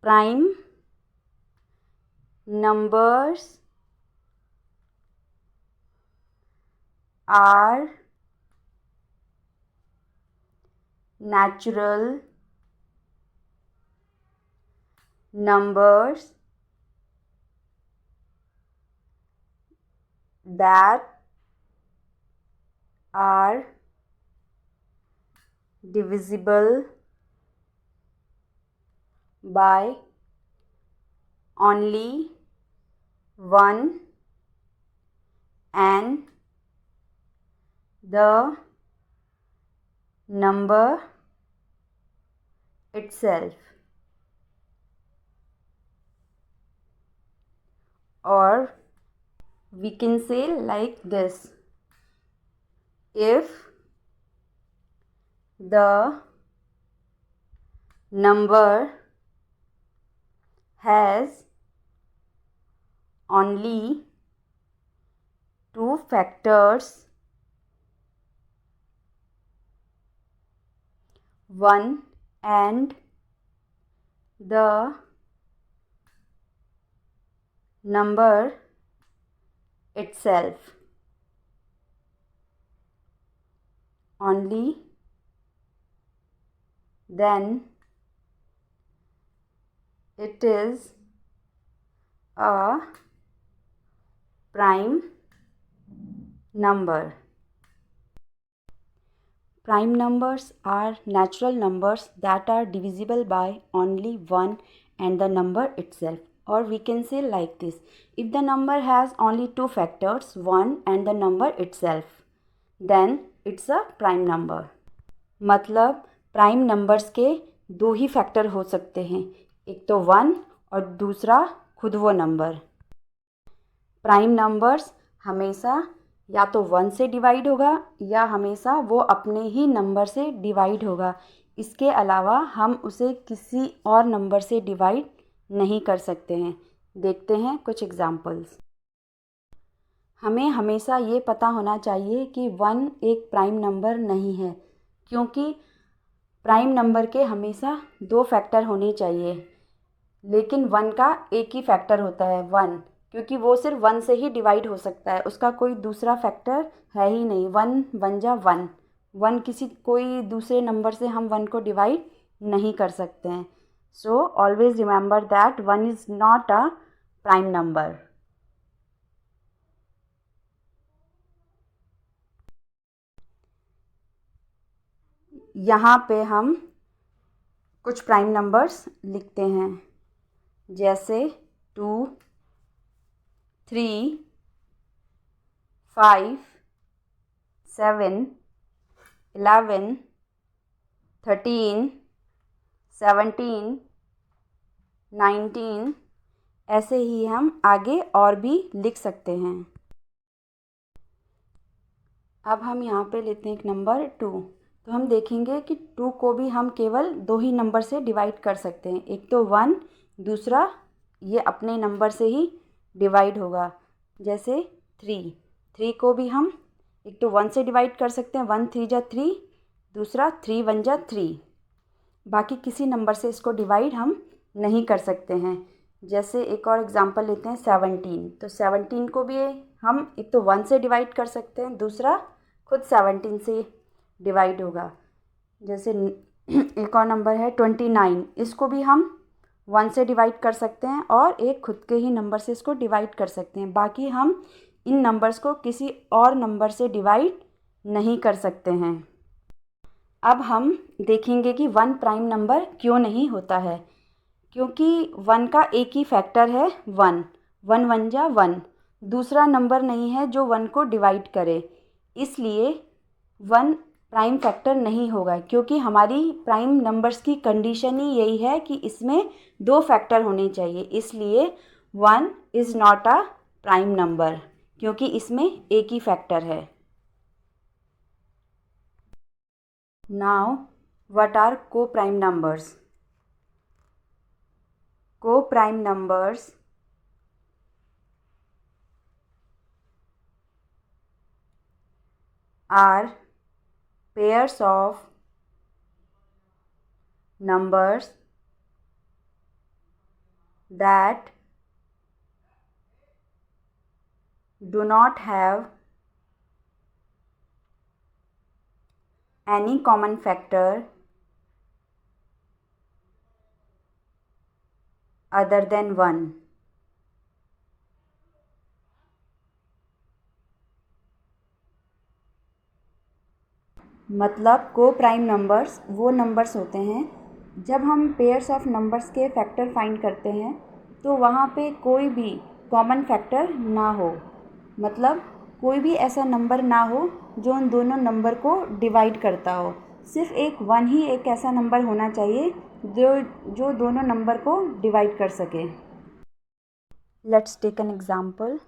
prime numbers are natural numbers that are divisible by only one and the number itself, or we can say like this: if the number has only two factors, 1 and the number itself, only then it is a prime number. Prime numbers are natural numbers that are divisible by only 1 and the number itself. Or we can say like this: if the number has only two factors, 1 and the number itself, then it's a prime number. मतलब prime numbers के दो ही factor हो सकते हैं, एक तो 1 और दूसरा खुद वो नंबर। प्राइम नंबर्स हमेशा या तो 1 से डिवाइड होगा या हमेशा वो अपने ही नंबर से डिवाइड होगा। इसके अलावा हम उसे किसी और नंबर से डिवाइड नहीं कर सकते हैं। देखते हैं कुछ एग्जाम्पल्स। हमें हमेशा ये पता होना चाहिए कि 1 एक प्राइम नंबर नहीं है, क्योंकि प्राइम नंबर के हमेशा दो फैक्टर होने चाहिए, लेकिन 1 का एक ही फैक्टर होता है 1, क्योंकि वो सिर्फ 1 से ही डिवाइड हो सकता है, उसका कोई दूसरा फैक्टर है ही नहीं। 1 1 जा 1, 1 किसी कोई दूसरे नंबर से हम 1 को डिवाइड नहीं कर सकते हैं। So always remember that 1 is not a prime number. यहाँ पे हम कुछ प्राइम नंबर्स लिखते हैं, जैसे 2 3 5 7 11 13 17 19। ऐसे ही हम आगे और भी लिख सकते हैं। अब हम यहाँ पे लेते हैं एक नंबर 2, तो हम देखेंगे कि 2 को भी हम केवल दो ही नंबर से डिवाइड कर सकते हैं, एक तो 1, दूसरा ये अपने नंबर से ही डिवाइड होगा। जैसे 3 को भी हम एक तो 1 से डिवाइड कर सकते हैं, 1 3 जा 3, दूसरा 3 1 जा 3। बाकी किसी नंबर से इसको डिवाइड हम नहीं कर सकते हैं। जैसे एक और एग्जांपल लेते हैं 17, तो 17 को भी हम एक तो 1 से डिवाइड कर सकते हैं, दूसरा खुद 17 से डिवाइड होगा। जैसे एक और नंबर है 29, इसको भी हम 1 से डिवाइड कर सकते हैं और एक खुद के ही नंबर से इसको डिवाइड कर सकते हैं। बाकी हम इन नंबर्स को किसी और नंबर से डिवाइड नहीं कर सकते हैं। अब हम देखेंगे कि 1 प्राइम नंबर क्यों नहीं होता है, क्योंकि 1 का एक ही फैक्टर है 1, 1 1 जा 1, दूसरा नंबर नहीं है जो 1 को डिवाइड करे, इसलिए 1 प्राइम फैक्टर नहीं होगा। क्योंकि हमारी प्राइम नंबर्स की कंडीशन ही यही है कि इसमें दो फैक्टर होने चाहिए, इसलिए 1 is not a prime number, क्योंकि इसमें एक ही फैक्टर है। नाउ व्हाट आर को prime numbers? Co-prime numbers are pairs of numbers that do not have any common factor other than 1. मतलब को प्राइम नंबर्स वो नंबर्स होते हैं जब हम पेयर्स ऑफ नंबर्स के फैक्टर फाइंड करते हैं तो वहाँ पे कोई भी कॉमन फैक्टर ना हो, मतलब कोई भी ऐसा नंबर ना हो जो उन दोनों नंबर को डिवाइड करता हो। सिर्फ एक 1 ही एक ऐसा नंबर होना चाहिए जो दोनों नंबर को डिवाइड कर सके। Let's take an example.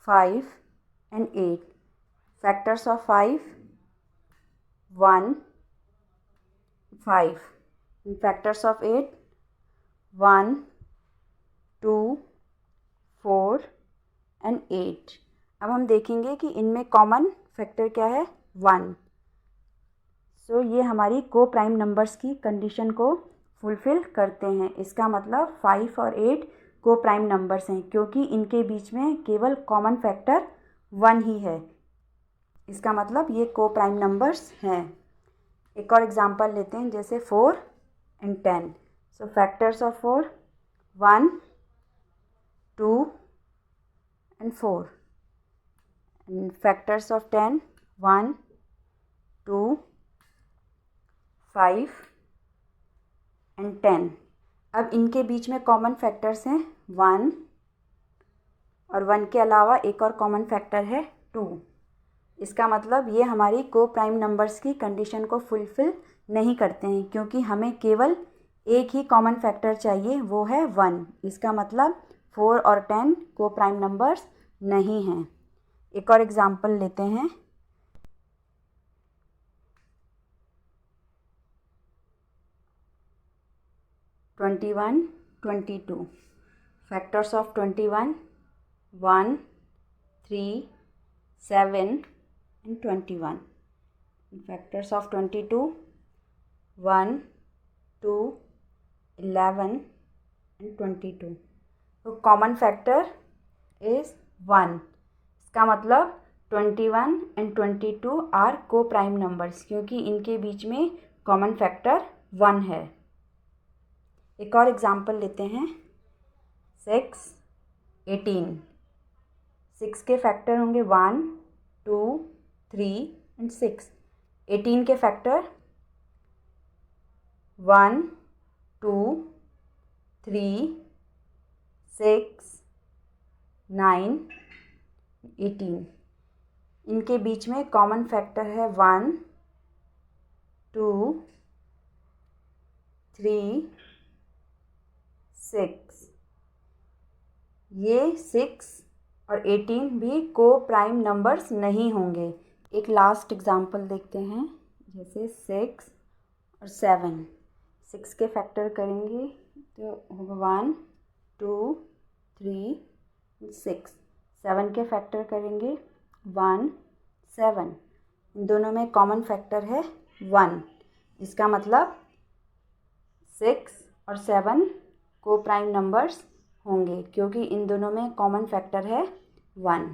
5 and 8. Factors of 5, 1, 5. Factors of 8, 1, 2, 4 and 8. अब हम देखेंगे कि इनमें कॉमन फैक्टर क्या है, 1। सो ये हमारी को प्राइम नंबर्स की कंडीशन को फुलफ़िल करते हैं। इसका मतलब 5 और 8 को प्राइम नंबर्स हैं क्योंकि इनके बीच में केवल कॉमन फैक्टर 1 ही है। इसका मतलब ये को प्राइम नंबर्स हैं। एक और एग्जांपल लेते हैं, जैसे 4 and 10। So factors of 4, 1, 2 and 4। And factors of 10, 1, 2, 5 and 10। अब इनके बीच में कॉमन फैक्टर्स हैं 1 और 1 के अलावा एक और कॉमन फैक्टर है 2। इसका मतलब ये हमारी को प्राइम नंबर्स की कंडीशन को फुलफ़िल नहीं करते हैं क्योंकि हमें केवल एक ही कॉमन फैक्टर चाहिए, वो है 1। इसका मतलब 4 और 10 को प्राइम नंबर्स नहीं हैं। एक और एग्जांपल लेते हैं। 21, 22। Factors of 21, 1, 3, 7 and 21। Factors of 22, 1, 2, 11 and 22। तो कॉमन फैक्टर इज़ 1। इसका मतलब 21 and 22 आर को प्राइम नंबर्स क्योंकि इनके बीच में कॉमन फैक्टर 1 है। एक और एग्जांपल लेते हैं। 6, 18। 6 के फैक्टर होंगे 1, 2, 3 and 6। 18 के फैक्टर 1, 2, 3, 6, 9, 18। इनके बीच में कॉमन फैक्टर है 1, 2, 3, 6। ये 6 और 18 भी को प्राइम नंबर्स नहीं होंगे। एक लास्ट एग्जांपल देखते हैं, जैसे 6 और 7। 6 के फैक्टर करेंगे तो होगा 1, 2, 3, 6। 7 के फैक्टर करेंगे 1, 7। इन दोनों में कॉमन फैक्टर है 1। इसका मतलब 6 और 7 को प्राइम नंबर्स होंगे क्योंकि इन दोनों में कॉमन फैक्टर है 1।